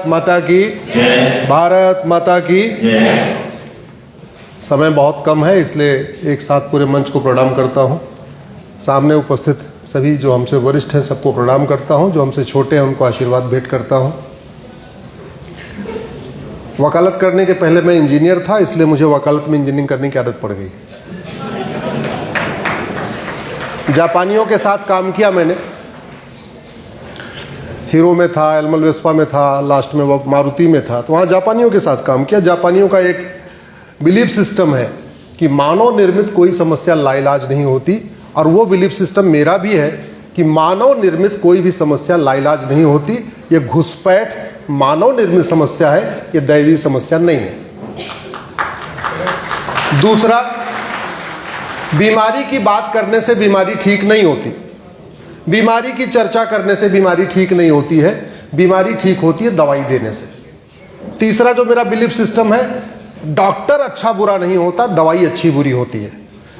माता की जय। भारत माता की जय। समय बहुत कम है, इसलिए एक साथ पूरे मंच को प्रणाम करता हूं। सामने उपस्थित सभी जो हमसे वरिष्ठ हैं सबको प्रणाम करता हूं, जो हमसे छोटे हैं उनको आशीर्वाद भेंट करता हूं। वकालत करने के पहले मैं इंजीनियर था, इसलिए मुझे वकालत में इंजीनियरिंग करने की आदत पड़ गई। जापानियों के साथ काम किया मैंने, हीरो में था, एल्मल वेस्पा में था, लास्ट में वो मारुति में था, तो वहाँ जापानियों के साथ काम किया। जापानियों का एक बिलीफ सिस्टम है कि मानव निर्मित कोई समस्या लाइलाज नहीं होती, और वो बिलीफ सिस्टम मेरा भी है कि मानव निर्मित कोई भी समस्या लाइलाज नहीं होती। ये घुसपैठ मानव निर्मित समस्या है, ये दैवीय समस्या नहीं है। दूसरा, बीमारी की बात करने से बीमारी ठीक नहीं होती, बीमारी की चर्चा करने से बीमारी ठीक नहीं होती है, बीमारी ठीक होती है दवाई देने से। तीसरा जो मेरा बिलीफ सिस्टम है, डॉक्टर अच्छा बुरा नहीं होता, दवाई अच्छी बुरी होती है।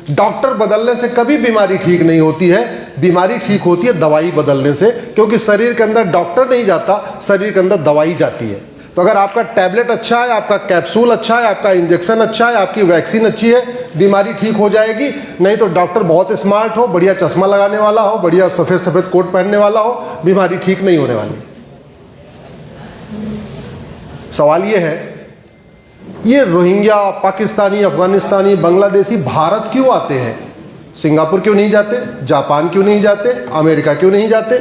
डॉक्टर बदलने से कभी बीमारी ठीक नहीं होती है, बीमारी ठीक होती है दवाई बदलने से, क्योंकि शरीर के अंदर डॉक्टर नहीं जाता, शरीर के अंदर दवाई जाती है। तो अगर आपका टैबलेट अच्छा है, आपका कैप्सूल अच्छा है, आपका इंजेक्शन अच्छा है, आपकी वैक्सीन अच्छी है, बीमारी ठीक हो जाएगी। नहीं तो डॉक्टर बहुत स्मार्ट हो, बढ़िया चश्मा लगाने वाला हो, बढ़िया सफ़ेद सफ़ेद कोट पहनने वाला हो, बीमारी ठीक नहीं होने वाली। सवाल ये है, ये रोहिंग्या, पाकिस्तानी, अफगानिस्तानी, बांग्लादेशी भारत क्यों आते हैं? सिंगापुर क्यों नहीं जाते? जापान क्यों नहीं जाते? अमेरिका क्यों नहीं जाते?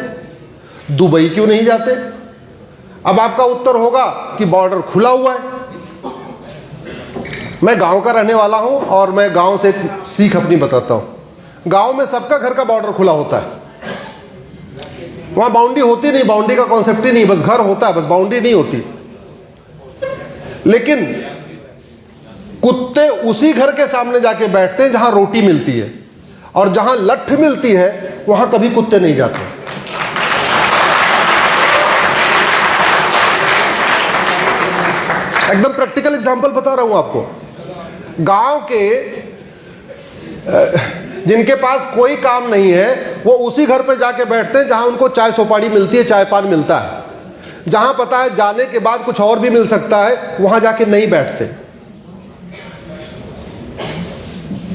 दुबई क्यों नहीं जाते? अब आपका उत्तर होगा कि बॉर्डर खुला हुआ है। मैं गांव का रहने वाला हूं और मैं गांव से एक सीख अपनी बताता हूं। गांव में सबका घर का बॉर्डर खुला होता है, वहां बाउंड्री होती नहीं, बाउंड्री का कॉन्सेप्ट ही नहीं, बस घर होता है, बस बाउंड्री नहीं होती। लेकिन कुत्ते उसी घर के सामने जाके बैठते हैं जहां रोटी मिलती है, और जहां लठ मिलती है वहां कभी कुत्ते नहीं जाते। एकदम प्रैक्टिकल एग्जांपल बता रहा हूं आपको। गांव के जिनके पास कोई काम नहीं है, वो उसी घर पे जाके बैठते हैं जहां उनको चाय सोपाड़ी मिलती है, चाय पान मिलता है। जहां पता है जाने के बाद कुछ और भी मिल सकता है, वहां जाके नहीं बैठते।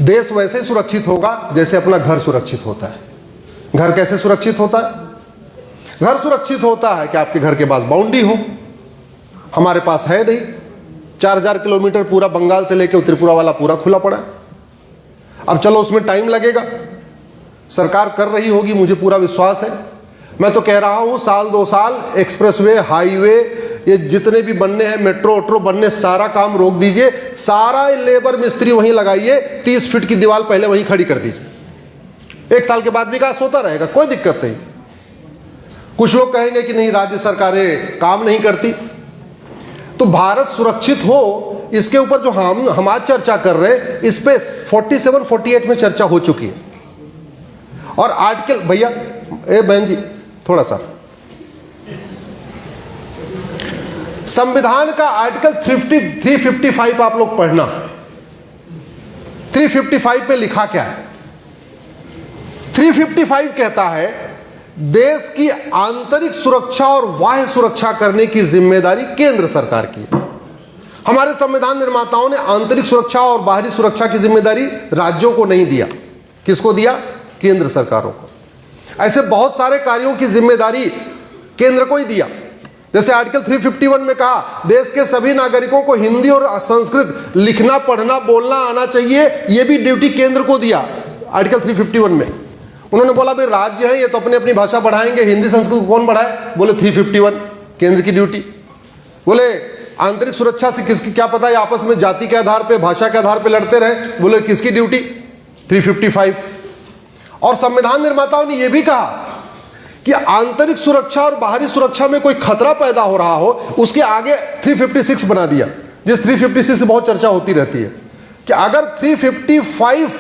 देश वैसे ही सुरक्षित होगा जैसे अपना घर सुरक्षित होता है। घर कैसे सुरक्षित होता है? घर सुरक्षित होता है कि आपके घर के पास बाउंड्री हो। हमारे पास है नहीं, 4000 किलोमीटर पूरा बंगाल से लेकर त्रिपुरा वाला पूरा खुला पड़ा है। अब चलो उसमें टाइम लगेगा, सरकार कर रही होगी, मुझे पूरा विश्वास है। मैं तो कह रहा हूं साल 2 साल एक्सप्रेसवे, हाईवे, ये जितने भी बनने हैं, मेट्रो वेट्रो बनने, सारा काम रोक दीजिए। सारा लेबर मिस्त्री वहीं लगाइए, 30 फीट की दीवार पहले वहीं खड़ी कर दीजिए। 1 साल के बाद विकास होता रहेगा, कोई दिक्कत नहीं। कुछ लोग कहेंगे कि नहीं राज्य सरकारें काम नहीं करती, तो भारत सुरक्षित हो इसके ऊपर जो हम आज चर्चा कर रहे हैं, इस पे 47-48 में चर्चा हो चुकी है। और आर्टिकल, भैया ए बहन जी थोड़ा सा, संविधान का आर्टिकल 355 आप लोग पढ़ना। 355 पे लिखा क्या है? 355 कहता है देश की आंतरिक सुरक्षा और बाह्य सुरक्षा करने की जिम्मेदारी केंद्र सरकार की है। हमारे संविधान निर्माताओं ने आंतरिक सुरक्षा और बाहरी सुरक्षा की जिम्मेदारी राज्यों को नहीं दिया। किसको दिया? केंद्र सरकारों को। ऐसे बहुत सारे कार्यों की जिम्मेदारी केंद्र को ही दिया। जैसे आर्टिकल 351 में कहा देश के सभी नागरिकों को हिंदी और संस्कृत लिखना, पढ़ना, बोलना आना चाहिए, यह भी ड्यूटी केंद्र को दिया आर्टिकल 351 में। उन्होंने बोला भाई राज्य है, ये तो अपनी अपनी भाषा बढ़ाएंगे, हिंदी संस्कृत कौन बढ़ाए? बोले 351 केंद्र की ड्यूटी। बोले आंतरिक सुरक्षा से किसकी क्या पता है, आपस में जाति के आधार पे, भाषा के आधार पे लड़ते रहे, बोले किसकी ड्यूटी? 355। और संविधान निर्माताओं ने यह भी कहा कि आंतरिक सुरक्षा और बाहरी सुरक्षा में कोई खतरा पैदा हो रहा हो, उसके आगे 356 बना दिया, जिस 356 से बहुत चर्चा होती रहती है कि अगर 355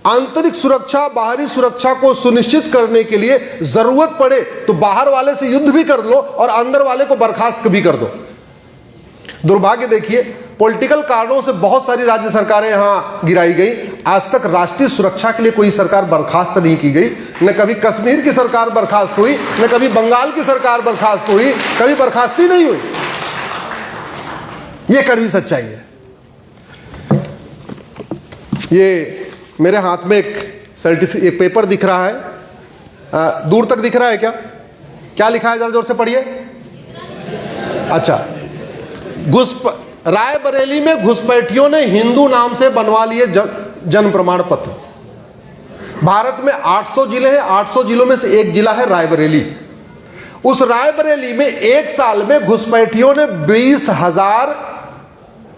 आंतरिक सुरक्षा, बाहरी सुरक्षा को सुनिश्चित करने के लिए जरूरत पड़े तो बाहर वाले से युद्ध भी कर लो और अंदर वाले को बर्खास्त भी कर दो। दुर्भाग्य देखिए, पॉलिटिकल कारणों से बहुत सारी राज्य सरकारें यहां गिराई गई। आज तक राष्ट्रीय सुरक्षा के लिए कोई सरकार बर्खास्त नहीं की गई। न कभी कश्मीर की सरकार बर्खास्त हुई, न कभी बंगाल की सरकार बर्खास्त हुई, कभी बर्खास्ती नहीं हुई। ये कड़वी सच्चाई है। ये मेरे हाथ में एक पेपर दिख रहा है, दूर तक दिख रहा है क्या? क्या लिखा है, जरा जोर से पढ़िए। अच्छा, रायबरेली में घुसपैठियों ने हिंदू नाम से बनवा लिए जन्म प्रमाण पत्र। भारत में 800 जिले हैं, 800 जिलों में से एक जिला है रायबरेली। उस रायबरेली में एक साल में घुसपैठियों ने 20,000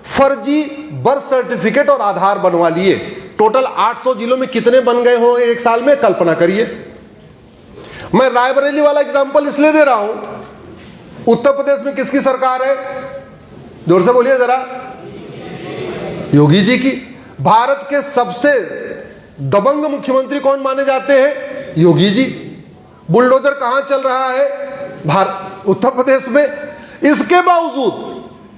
फर्जी बर्थ सर्टिफिकेट और आधार बनवा लिए। टोटल 800 जिलों में कितने बन गए हो एक साल में, कल्पना करिए। मैं रायबरेली वाला एग्जांपल इसलिए दे रहा हूं, उत्तर प्रदेश में किसकी सरकार है? जोर से बोलिए जरा। योगी जी की। भारत के सबसे दबंग मुख्यमंत्री कौन माने जाते हैं? योगी जी। बुलडोजर कहां चल रहा है? उत्तर प्रदेश में। इसके बावजूद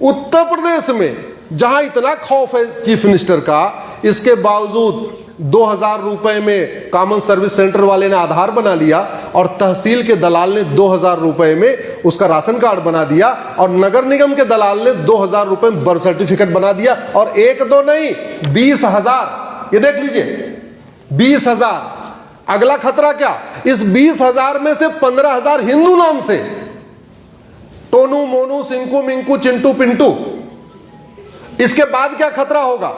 उत्तर प्रदेश में जहां इतना खौफ है चीफ मिनिस्टर का, इसके बावजूद 2,000 रुपए में कॉमन सर्विस सेंटर वाले ने आधार बना लिया और तहसील के दलाल ने 2,000 रुपए में उसका राशन कार्ड बना दिया और नगर निगम के दलाल ने 2,000 रुपए में बर्थ सर्टिफिकेट बना दिया। और एक दो नहीं, 20,000। ये देख लीजिए, 20,000। अगला खतरा क्या? इस 20,000 में से 15,000 हिंदू नाम से, टोनू मोनू सिंकू मिंकू चिंटू पिंटू। इसके बाद क्या खतरा होगा?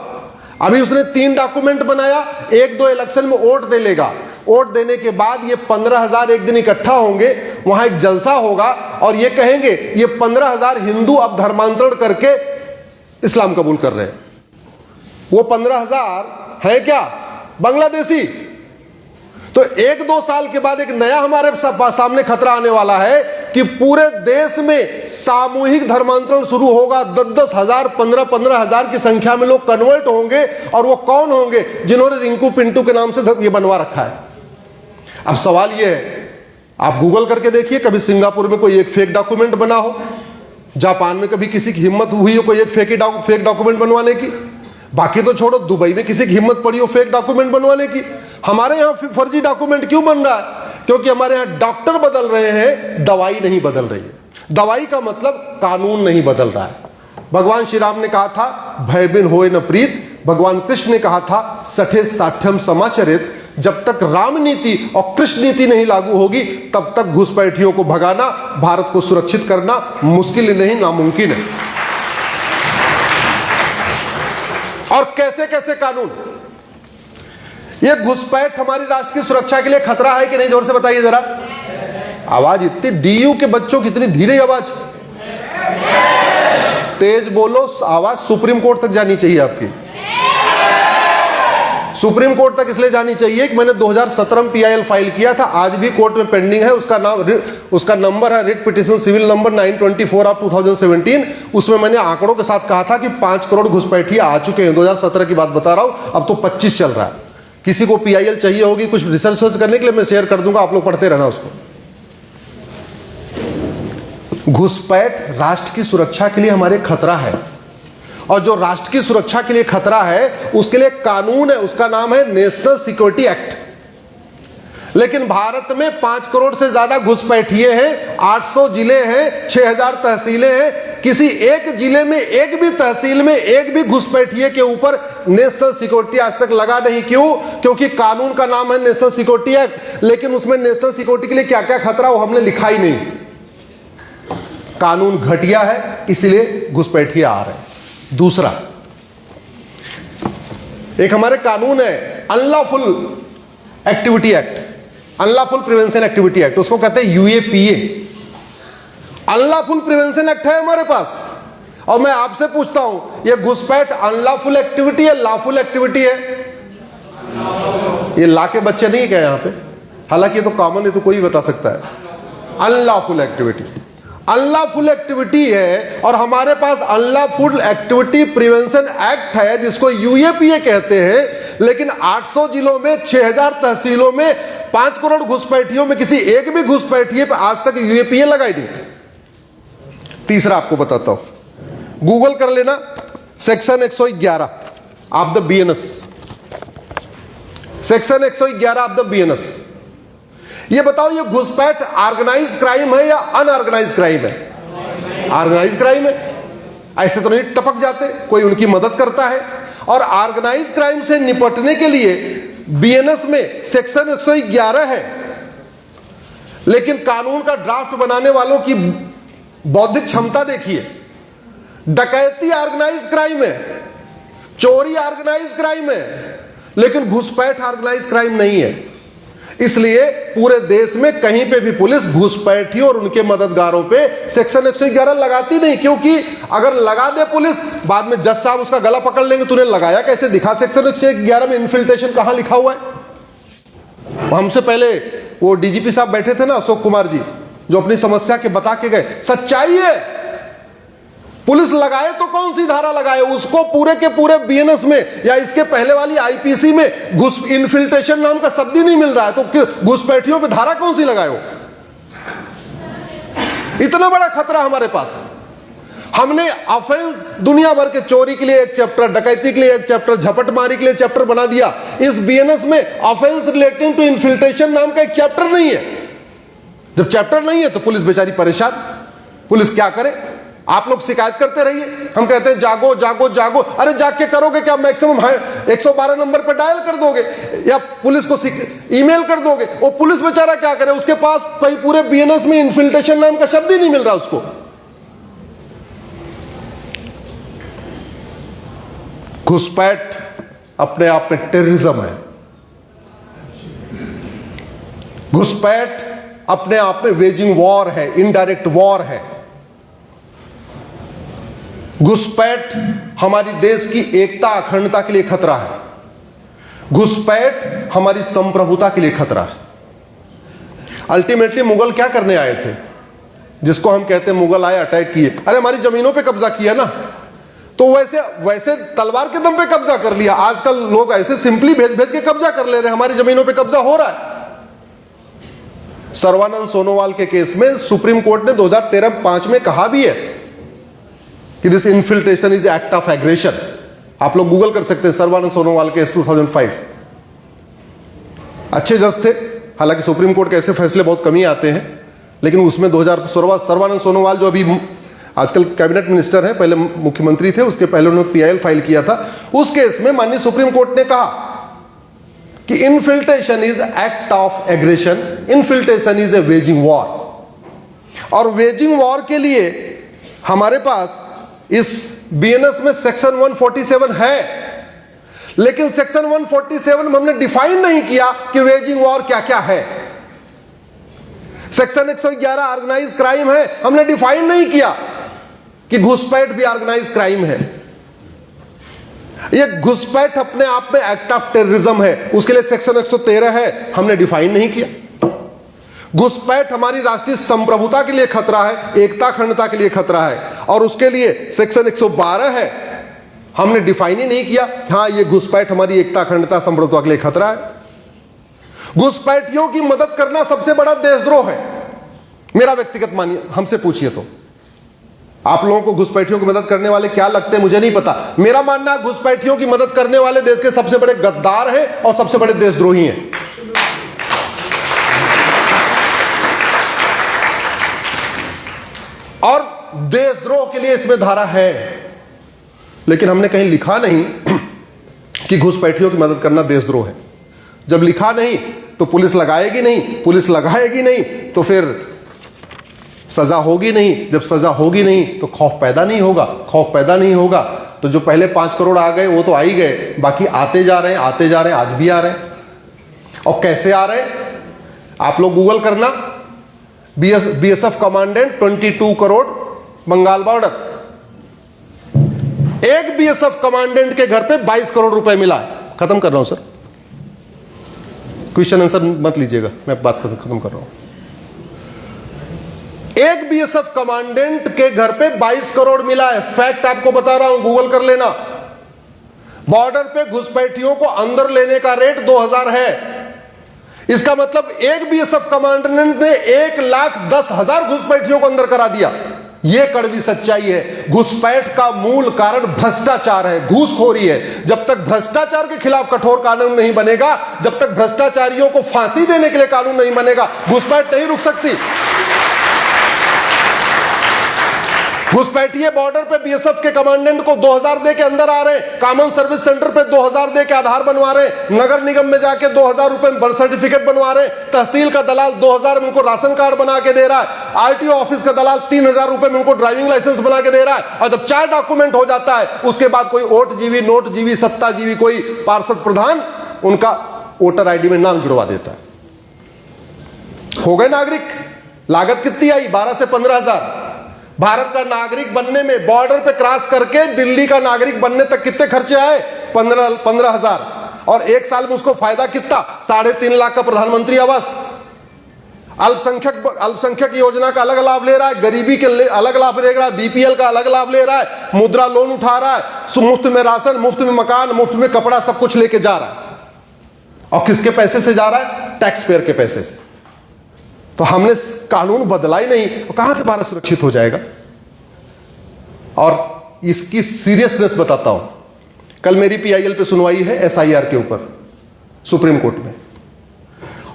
अभी उसने 3 डॉक्यूमेंट बनाया, 1-2 इलेक्शन में वोट दे लेगा। वोट देने के बाद ये 15,000 एक दिन इकट्ठा होंगे, वहां एक जलसा होगा और ये कहेंगे ये 15,000 हिंदू अब धर्मांतरण करके इस्लाम कबूल कर रहे हैं। वो 15,000 है क्या? बांग्लादेशी। तो 1-2 साल के बाद एक नया हमारे सामने खतरा आने वाला है कि पूरे देश में सामूहिक धर्मांतरण शुरू होगा। 10-10 हजार, 15-15 हजार की संख्या में लोग कन्वर्ट होंगे। और वो कौन होंगे? जिन्होंने रिंकू पिंटू के नाम से ये बनवा रखा है। अब सवाल ये है, आप गूगल करके देखिए, कभी सिंगापुर में कोई एक फेक डॉक्यूमेंट बना हो, जापान में कभी किसी की हिम्मत हुई हो कोई एक फेक डॉक्यूमेंट बनवाने की। बाकी तो छोड़ो, दुबई में किसी की हिम्मत पड़ी हो फेक डॉक्यूमेंट बनवाने की। हमारे यहां फर्जी डॉक्यूमेंट क्यों बन रहा है? क्योंकि हमारे यहां डॉक्टर बदल रहे हैं, दवाई नहीं बदल रही है। दवाई का मतलब कानून नहीं बदल रहा है। भगवान श्री राम ने कहा था भय बिन होए न प्रीत। भगवान कृष्ण ने कहा था सठे साठ्यम समाचरित। जब तक राम नीति और कृष्ण नीति नहीं लागू होगी तब तक घुसपैठियों को भगाना, भारत को सुरक्षित करना मुश्किल नहीं, नामुमकिन है। और कैसे कैसे कानून? ये घुसपैठ हमारी राष्ट्र की सुरक्षा के लिए खतरा है कि नहीं? जोर से बताइए जरा। आवाज इतनी, डीयू के बच्चों की इतनी धीरे आवाज, तेज बोलो। आवाज सुप्रीम कोर्ट तक जानी चाहिए आपकी। सुप्रीम कोर्ट तक इसलिए जानी चाहिए कि मैंने 2017 में PIL फाइल किया था, आज भी कोर्ट में पेंडिंग है। उसका नंबर है writ petition civil number 924 of 2017। उसमें मैंने आंकड़ों के साथ कहा था कि 5 करोड़ घुसपैठिए आ चुके हैं। 2017 की बात बता रहा हूं, अब तो 25 चल रहा है। किसी को PIL चाहिए होगी कुछ रिसर्च करने के लिए, मैं शेयर कर दूंगा, आप लोग पढ़ते रहना उसको। घुसपैठ राष्ट्र की सुरक्षा के लिए हमारे खतरा है, और जो राष्ट्र की सुरक्षा के लिए खतरा है उसके लिए कानून है, उसका नाम है नेशनल सिक्योरिटी एक्ट। लेकिन भारत में 5 करोड़ से ज्यादा घुसपैठिए हैं, 800 जिले हैं, 6,000 तहसीलें हैं। किसी एक जिले में, एक भी तहसील में एक भी घुसपैठिए के ऊपर नेशनल सिक्योरिटी आज तक लगा नहीं। क्यों? क्योंकि कानून का नाम है नेशनल सिक्योरिटी एक्ट, लेकिन उसमें नेशनल सिक्योरिटी के लिए क्या क्या खतरा वो हमने लिखा ही नहीं। कानून घटिया है, इसलिए घुसपैठिए आ रहे हैं। दूसरा, एक हमारे कानून है unlawful activity act, unlawful prevention activity act, उसको कहते हैं UAPA। अनलॉफुल प्रिवेंशन एक्ट है हमारे पास। और मैं आपसे पूछता हूं, ये घुसपैठ अनलॉफुल एक्टिविटी है, लॉफुल एक्टिविटी है? ये ला के बच्चे नहीं गए यहां पे, हालांकि ये तो कॉमन है, तो कोई बता सकता है। अनलॉफुल एक्टिविटी, अनलॉफुल एक्टिविटी है। और हमारे पास अनलॉफुल एक्टिविटी प्रिवेंशन एक्ट है जिसको UAPA कहते हैं। लेकिन 800 जिलों में, 6,000 तहसीलों में, 5 करोड़ घुसपैठियों में किसी एक भी घुसपैठिए पर आज तक UAPA लगाई नहीं। तीसरा आपको बताता हूं, गूगल कर लेना, section 111 of the BNS, section 111 of the BNS। ये बताओ, ये घुसपैठ ऑर्गेनाइज क्राइम है या अनऑर्गेनाइज क्राइम है? ऑर्गेनाइज क्राइम है। ऐसे तो नहीं टपक जाते, कोई उनकी मदद करता है। और ऑर्गेनाइज क्राइम से निपटने के लिए बीएनएस में सेक्शन 111 है, लेकिन कानून का ड्राफ्ट बनाने वालों की बौद्धिक क्षमता देखिए। डकैती ऑर्गेनाइज क्राइम है, चोरी ऑर्गेनाइज क्राइम है, लेकिन घुसपैठ ऑर्गेनाइज क्राइम नहीं है। इसलिए पूरे देश में कहीं पे भी पुलिस घुसपैठियों और उनके मददगारों पे सेक्शन 111 लगाती नहीं, क्योंकि अगर लगा दे पुलिस, बाद में जज साहब उसका गला पकड़ लेंगे, तूने लगाया कैसे, दिखा सेक्शन 111 में इन्फिल्ट्रेशन कहां लिखा हुआ है। हमसे पहले वो डीजीपी साहब बैठे थे ना, अशोक कुमार जी, जो अपनी समस्या के बता के गए। सच्चाई है, पुलिस लगाए तो कौन सी धारा लगाए, उसको पूरे के पूरे बीएनएस में या इसके पहले वाली आईपीसी में घुस इन्फिल्ट्रेशन नाम का शब्द ही नहीं मिल रहा है, तो घुसपैठियों पे धारा कौन सी लगाए हो। इतना बड़ा खतरा हमारे पास। हमने ऑफेंस दुनिया भर के, चोरी के लिए एक चैप्टर, डकैती के लिए एक चैप्टर, झपटमारी के लिए चैप्टर बना दिया। इस बीएनएस में ऑफेंस रिलेटिंग टू इन्फिल्ट्रेशन नाम का एक चैप्टर नहीं है। जब चैप्टर नहीं है तो पुलिस बेचारी परेशान। पुलिस क्या करे, आप लोग शिकायत करते रहिए, हम कहते हैं जागो जागो जागो। अरे जाग के करोगे क्या, मैक्सिमम 112 नंबर पर डायल कर दोगे या पुलिस को ईमेल कर दोगे। वो पुलिस बेचारा क्या करे, उसके पास पूरे बीएनएस में इन्फिल्ट्रेशन नाम का शब्द ही नहीं मिल रहा उसको। घुसपैठ अपने आप में टेररिज्म है। घुसपैठ अपने आप में वेजिंग वॉर है, इनडायरेक्ट वॉर है। घुसपैठ हमारी देश की एकता अखंडता के लिए खतरा है। घुसपैठ हमारी संप्रभुता के लिए खतरा है। अल्टीमेटली मुगल क्या करने आए थे, जिसको हम कहते हैं मुगल आए अटैक किए, अरे हमारी जमीनों पे कब्जा किया ना, तो वैसे तलवार के दम पे कब्जा कर लिया। आजकल लोग ऐसे सिंपली भेज भेज के कब्जा कर ले रहे हैं, हमारी जमीनों पे कब्जा हो रहा है। सर्बानंद सोनोवाल के केस में सुप्रीम कोर्ट ने 2013-5 में कहा भी है कि this infiltration is act of aggression. आप लोग गूगल कर सकते हैं, सर्बानंद सोनोवाल केस 2005। अच्छे जज थे, हालांकि सुप्रीम कोर्ट के ऐसे फैसले बहुत कम ही आते हैं, लेकिन उसमें 2016 सर्बानंद सोनोवाल जो अभी आजकल कैबिनेट मिनिस्टर है, पहले मुख्यमंत्री थे, उसके पहले उन्होंने पीआईएल फाइल किया था। उस केस में माननीय सुप्रीम कोर्ट ने कहा कि infiltration is act of aggression, infiltration is a waging war. और वेजिंग वॉर के लिए हमारे पास इस बीएनएस में सेक्शन 147 है, लेकिन सेक्शन 147 में हमने डिफाइन नहीं किया कि वेजिंग वॉर क्या क्या है। सेक्शन 111 ऑर्गेनाइज क्राइम है, हमने डिफाइन नहीं किया कि घुसपैठ भी ऑर्गेनाइज क्राइम है। यह घुसपैठ अपने आप में एक्ट ऑफ टेररिज्म है, उसके लिए सेक्शन 113 है, हमने डिफाइन नहीं किया। घुसपैठ हमारी राष्ट्रीय संप्रभुता के लिए खतरा है, एकता अखंडता के लिए खतरा है, और उसके लिए सेक्शन 112 है, हमने डिफाइन ही नहीं किया। हाँ, ये घुसपैठ हमारी एकता अखंडता संप्रभुता के लिए खतरा है। घुसपैठियों की मदद करना सबसे बड़ा देशद्रोह है, मेरा व्यक्तिगत मानिए, हमसे पूछिए तो। आप लोगों को घुसपैठियों की मदद करने वाले क्या लगते हैं मुझे नहीं पता। मेरा मानना है घुसपैठियों की मदद करने वाले देश के सबसे बड़े गद्दार हैं और सबसे बड़े देशद्रोही हैं। और देशद्रोह के लिए इसमें धारा है, लेकिन हमने कहीं लिखा नहीं कि घुसपैठियों की मदद करना देशद्रोह है। जब लिखा नहीं तो पुलिस लगाएगी नहीं, पुलिस लगाएगी नहीं तो फिर सजा होगी नहीं, जब सजा होगी नहीं तो खौफ पैदा नहीं होगा, खौफ पैदा नहीं होगा तो जो पहले 5 करोड़ आ गए वो तो आ ही गए, बाकी आते जा रहे हैं, आते जा रहे हैं, आज भी आ रहे हैं। और कैसे आ रहे हैं, आप लोग गूगल करना, BSF commandant 22 crore Bengal border. एक बीएसएफ कमांडेंट के घर पे 22 करोड़ रुपए मिला है। खत्म कर रहा हूं सर, क्वेश्चन आंसर मत लीजिएगा, मैं बात खत्म कर रहा हूं। एक बीएसएफ कमांडेंट के घर पे 22 करोड़ मिला है, फैक्ट आपको बता रहा हूं, गूगल कर लेना। बॉर्डर पे घुसपैठियों को अंदर लेने का रेट 2000 है। इसका मतलब एक बीएसएफ कमांडेंट ने 1,10,000 घुसपैठियों को अंदर करा दिया। यह कड़वी सच्चाई है। घुसपैठ का मूल कारण भ्रष्टाचार है, घूसखोरी है। जब तक भ्रष्टाचार के खिलाफ कठोर कानून नहीं बनेगा, जब तक भ्रष्टाचारियों को फांसी देने के लिए कानून नहीं बनेगा, घुसपैठ नहीं रुक सकती। घुसपैठिए बॉर्डर पे बीएसएफ के कमांडेंट को 2000 दे के अंदर आ रहे हैं, कॉमन सर्विस सेंटर पे 2000 दे के आधार बनवा रहे हैं, नगर निगम में जाके 2000 रुपए में बर्थ सर्टिफिकेट बनवा रहे हैं, तहसील का दलाल 2000 में उनको राशन कार्ड बना के दे रहा है, आरटीओ ऑफिस का दलाल 3000 रुपए में उनको ड्राइविंग लाइसेंस बना के दे रहा है। और जब 4 डॉक्यूमेंट हो जाता है उसके बाद कोई ओट जीवी, नोट जीवी, सत्ता जीवी, कोई पार्षद प्रधान उनका वोटर आईडी में नाम जुड़वा देता है। हो गए नागरिक। लागत कितनी आई? 12 से 15 हजार। भारत का नागरिक बनने में, बॉर्डर पे क्रॉस करके दिल्ली का नागरिक बनने तक कितने खर्चे आए? 15 हजार। और एक साल में उसको फायदा कितना? 3.5 लाख का प्रधानमंत्री आवास। अल्पसंख्यक योजना का अलग लाभ ले रहा है, गरीबी के अलग लाभ ले रहा है, बीपीएल का अलग लाभ ले रहा है, मुद्रा लोन उठा रहा है, मुफ्त में राशन, मुफ्त में मकान, मुफ्त में कपड़ा, सब कुछ लेके जा रहा है। और किसके पैसे से जा रहा है? टैक्स पेयर के पैसे से। तो हमने कानून बदला ही नहीं, तो कहां से भारत सुरक्षित हो जाएगा? और इसकी सीरियसनेस बताता हूं। कल मेरी पीआईएल पे सुनवाई है एसआईआर के ऊपर सुप्रीम कोर्ट में,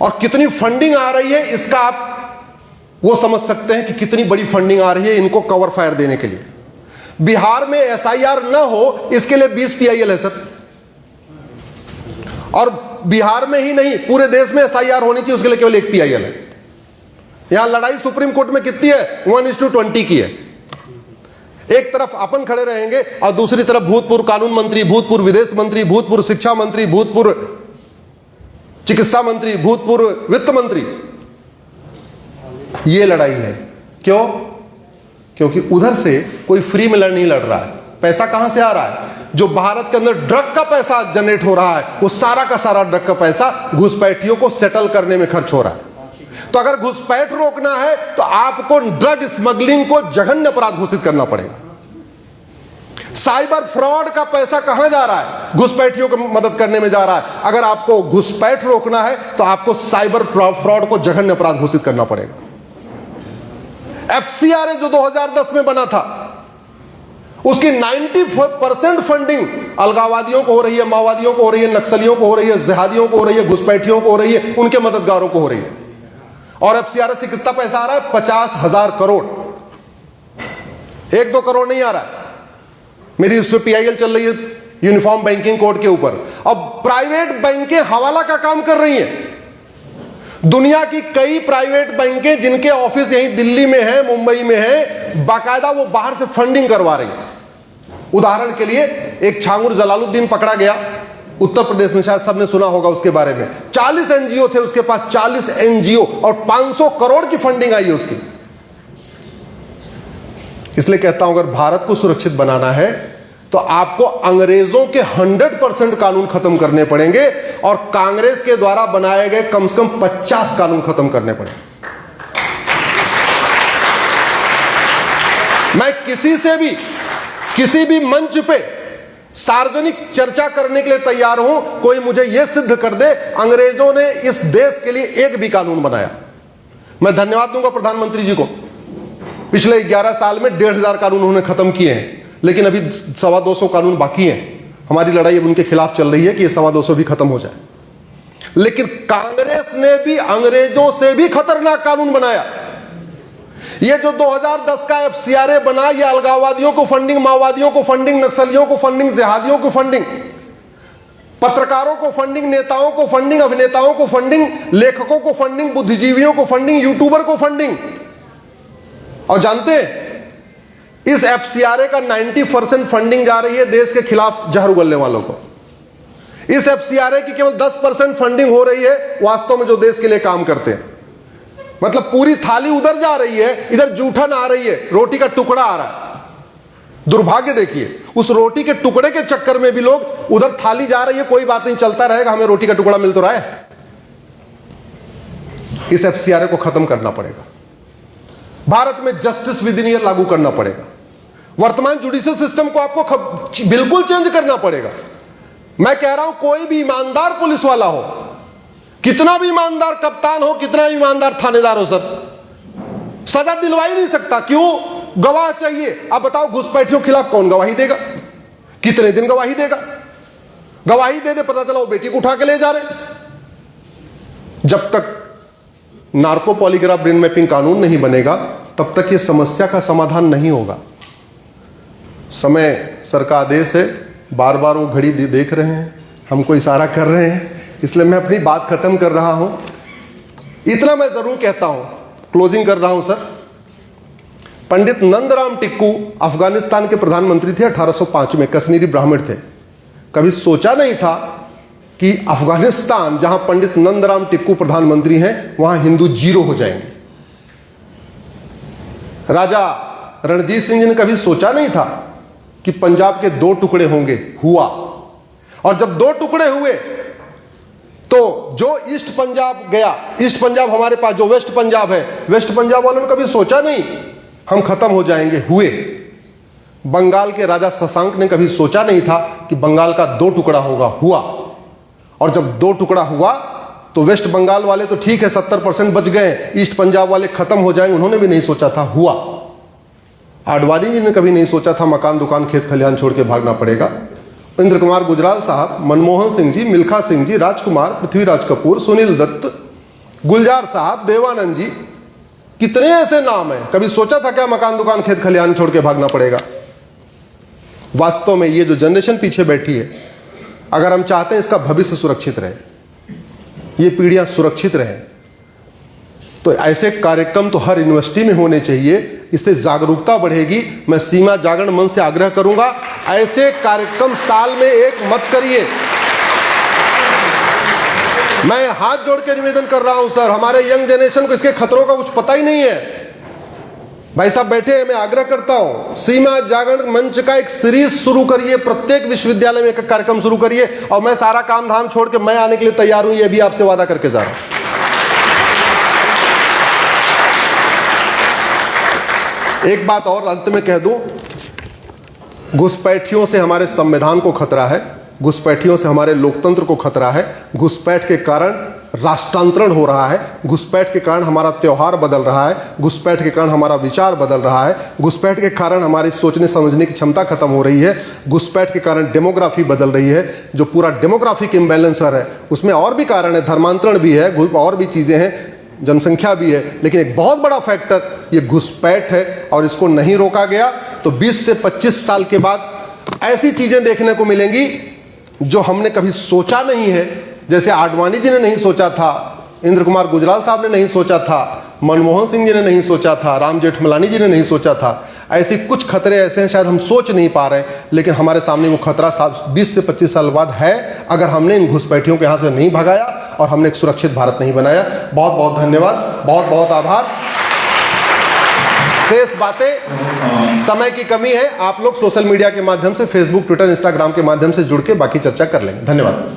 और कितनी फंडिंग आ रही है इसका आप वो समझ सकते हैं कि कितनी बड़ी फंडिंग आ रही है इनको कवर फायर देने के लिए। बिहार में एसआईआर ना हो इसके लिए 20 पीआईएल है सर, और बिहार में ही नहीं पूरे देश में एसआईआर होनी चाहिए, उसके लिए केवल 1 पीआईएल है। यहां लड़ाई सुप्रीम कोर्ट में कितनी है? 1:20 की है। एक तरफ अपन खड़े रहेंगे और दूसरी तरफ भूतपूर्व कानून मंत्री, भूतपूर्व विदेश मंत्री, भूतपूर्व शिक्षा मंत्री, भूतपूर्व चिकित्सा मंत्री, भूतपूर्व वित्त मंत्री। यह लड़ाई है। क्यों? क्योंकि उधर से कोई फ्री में नहीं लड़ रहा है। पैसा कहां से आ रहा है? जो भारत के अंदर ड्रग का पैसा जनरेट हो रहा है, वो सारा का सारा ड्रग का पैसा घुसपैठियों को सेटल करने में खर्च हो रहा है। तो अगर घुसपैठ रोकना है तो आपको ड्रग स्मगलिंग को जघन्य अपराध घोषित करना पड़ेगा। साइबर फ्रॉड का पैसा कहां जा रहा है? घुसपैठियों को मदद करने में जा रहा है। अगर आपको घुसपैठ रोकना है तो आपको साइबर फ्रॉड को जघन्य अपराध घोषित करना पड़ेगा। एफसीआरए जो 2010 में बना था, उसकी 90% फंडिंग अलगाववादियों को हो रही है, माओवादियों को हो रही है, नक्सलियों को हो रही है, जिहादियों को हो रही है, घुसपैठियों को हो रही है, उनके मददगारों को हो रही है। और एफसीआरए से कितना पैसा आ रहा है? 50,000 करोड़। 1-2 करोड़ नहीं आ रहा है। मेरी उसमें पीआईएल चल रही है यूनिफॉर्म बैंकिंग कोड के ऊपर। अब प्राइवेट बैंकें हवाला का काम कर रही हैं। दुनिया की कई प्राइवेट बैंकें जिनके ऑफिस यहीं दिल्ली में है, मुंबई में है, बाकायदा वो बाहर से फंडिंग करवा रही है। उदाहरण के लिए एक छांगुर जलालुद्दीन पकड़ा गया उत्तर प्रदेश में, शायद सबने सुना होगा उसके बारे में। 40 एनजीओ थे उसके पास, 40 एनजीओ, और 500 करोड़ की फंडिंग आई है उसकी। इसलिए कहता हूं अगर भारत को सुरक्षित बनाना है तो आपको अंग्रेजों के 100% कानून खत्म करने पड़ेंगे, और कांग्रेस के द्वारा बनाए गए कम से कम 50 कानून खत्म करने पड़ेंगे। मैं किसी भी मंच पे सार्वजनिक चर्चा करने के लिए तैयार हूं, कोई मुझे यह सिद्ध कर दे अंग्रेजों ने इस देश के लिए एक भी कानून बनाया। मैं धन्यवाद दूंगा प्रधानमंत्री जी को, पिछले 11 साल में 1,500 कानून उन्होंने खत्म किए हैं, लेकिन अभी 225 कानून बाकी हैं। हमारी लड़ाई अब उनके खिलाफ चल रही है कि ये 225 भी खत्म हो जाए। लेकिन कांग्रेस ने भी अंग्रेजों से भी खतरनाक कानून बनाया। ये जो 2010 का एफसीआरए बना, ये अलगाववादियों को फंडिंग, माओवादियों को फंडिंग, नक्सलियों को फंडिंग, जिहादियों को फंडिंग, पत्रकारों को फंडिंग, नेताओं को फंडिंग, अभिनेताओं को फंडिंग, लेखकों को फंडिंग, बुद्धिजीवियों को फंडिंग, यूट्यूबर को फंडिंग। और जानते हैं इस एफसीआरए का 90% फंडिंग जा रही है देश के खिलाफ जहर उगलने वालों को। इस एफसीआरए की केवल 10% फंडिंग हो रही है वास्तव में जो देश के लिए काम करते हैं। मतलब पूरी थाली उधर जा रही है, इधर जूठन आ रही है, रोटी का टुकड़ा आ रहा है। दुर्भाग्य देखिए, उस रोटी के टुकड़े के चक्कर में भी लोग, उधर थाली जा रही है, कोई बात नहीं, चलता रहेगा, हमें रोटी का टुकड़ा मिल तो रहा है। इस एफसीआरए को खत्म करना पड़ेगा। भारत में जस्टिस विद इन ईयर लागू करना पड़ेगा। वर्तमान जुडिशियल सिस्टम को आपको बिल्कुल चेंज करना पड़ेगा। मैं कह रहा हूं कोई भी ईमानदार पुलिस वाला हो, कितना भी ईमानदार कप्तान हो, कितना भी ईमानदार थानेदार हो, सर सजा दिलवा ही नहीं सकता। क्यों? गवाह चाहिए। अब बताओ घुसपैठियों के खिलाफ कौन गवाही देगा? कितने दिन गवाही देगा? गवाही दे दे, पता चला वो बेटी को उठा के ले जा रहे। जब तक नार्को पॉलीग्राफ ब्रेन मैपिंग कानून नहीं बनेगा तब तक ये समस्या का समाधान नहीं होगा। समय सर का आदेश है, बार बार वो घड़ी देख रहे हैं, हमको इशारा कर रहे हैं, इसलिए मैं अपनी बात खत्म कर रहा हूं। इतना मैं जरूर कहता हूं, क्लोजिंग कर रहा हूं सर। पंडित नंदराम टिक्कू अफगानिस्तान के प्रधानमंत्री थे 1805 में, कश्मीरी ब्राह्मण थे। कभी सोचा नहीं था कि अफगानिस्तान जहां पंडित नंदराम टिक्कू प्रधानमंत्री हैं वहां हिंदू जीरो हो जाएंगे। राजा रणजीत सिंह जी ने कभी सोचा नहीं था कि पंजाब के 2 टुकड़े होंगे, हुआ। और जब 2 टुकड़े हुए तो जो ईस्ट पंजाब गया, ईस्ट पंजाब हमारे पास जो वेस्ट पंजाब है, वेस्ट पंजाब वालों ने कभी सोचा नहीं हम खत्म हो जाएंगे, हुए। बंगाल के राजा शशांक ने कभी सोचा नहीं था कि बंगाल का 2 टुकड़ा होगा, हुआ। और जब 2 टुकड़ा हुआ तो वेस्ट बंगाल वाले तो ठीक है 70% बच गए, ईस्ट पंजाब वाले खत्म हो जाएंगे, उन्होंने भी नहीं सोचा था, हुआ। आडवाणी जी ने कभी नहीं सोचा था मकान दुकान खेत खलिहान छोड़ के भागना पड़ेगा। इंद्र कुमार गुजराल साहब, मनमोहन सिंह जी, मिल्खा सिंह जी, राजकुमार, पृथ्वीराज कपूर, सुनील दत्त, गुलजार साहब, देवानंद जी, कितने ऐसे नाम हैं। कभी सोचा था क्या मकान दुकान खेत खलिहान छोड़ के भागना पड़ेगा? वास्तव में ये जो जनरेशन पीछे बैठी है, अगर हम चाहते हैं इसका भविष्य सुरक्षित रहे, ये पीढ़ियां सुरक्षित रहे, तो ऐसे कार्यक्रम तो हर यूनिवर्सिटी में होने चाहिए। इससे जागरूकता बढ़ेगी। मैं सीमा जागरण मंच से आग्रह करूंगा, ऐसे कार्यक्रम साल में 1 मत करिए। मैं हाथ जोड़ के निवेदन कर रहा हूं सर, हमारे यंग जनरेशन को इसके खतरों का कुछ पता ही नहीं है। भाई साहब बैठे हैं, मैं आग्रह करता हूं, सीमा जागरण मंच का एक सीरीज शुरू करिए, प्रत्येक विश्वविद्यालय में एक कार्यक्रम शुरू करिए। और मैं सारा काम धाम छोड़ के मैं आने के लिए तैयार हूं, ये भी आपसे वादा करके जा रहा हूं। एक बात और अंत में कह दूं, घुसपैठियों से हमारे संविधान को खतरा है, घुसपैठियों से हमारे लोकतंत्र को खतरा है। घुसपैठ के कारण राष्ट्रांतरण हो रहा है, घुसपैठ के कारण हमारा त्यौहार बदल रहा है, घुसपैठ के कारण हमारा विचार बदल रहा है, घुसपैठ के कारण हमारी सोचने समझने की क्षमता खत्म हो रही है, घुसपैठ के कारण डेमोग्राफी बदल रही है। जो पूरा डेमोग्राफिक इम्बैलेंसर है उसमें और भी कारण है, धर्मांतरण भी है, और भी चीज़ें हैं, जनसंख्या भी है, लेकिन एक बहुत बड़ा फैक्टर ये घुसपैठ है। और इसको नहीं रोका गया तो 20 से 25 साल के बाद ऐसी चीजें देखने को मिलेंगी जो हमने कभी सोचा नहीं है। जैसे आडवाणी जी ने नहीं सोचा था, इंद्र कुमार गुजराल साहब ने नहीं सोचा था, मनमोहन सिंह जी ने नहीं सोचा था, राम जेठमलानी जी ने नहीं सोचा था। ऐसे कुछ खतरे ऐसे हैं शायद हम सोच नहीं पा रहे, लेकिन हमारे सामने वो खतरा 20 से 25 साल बाद है, अगर हमने इन घुसपैठियों के यहाँ से नहीं भगाया और हमने एक सुरक्षित भारत नहीं बनाया। बहुत बहुत धन्यवाद, बहुत बहुत आभार। शेष बातें समय की कमी है, आप लोग सोशल मीडिया के माध्यम से, फेसबुक, ट्विटर, इंस्टाग्राम के माध्यम से जुड़ के बाकी चर्चा कर लेंगे। धन्यवाद।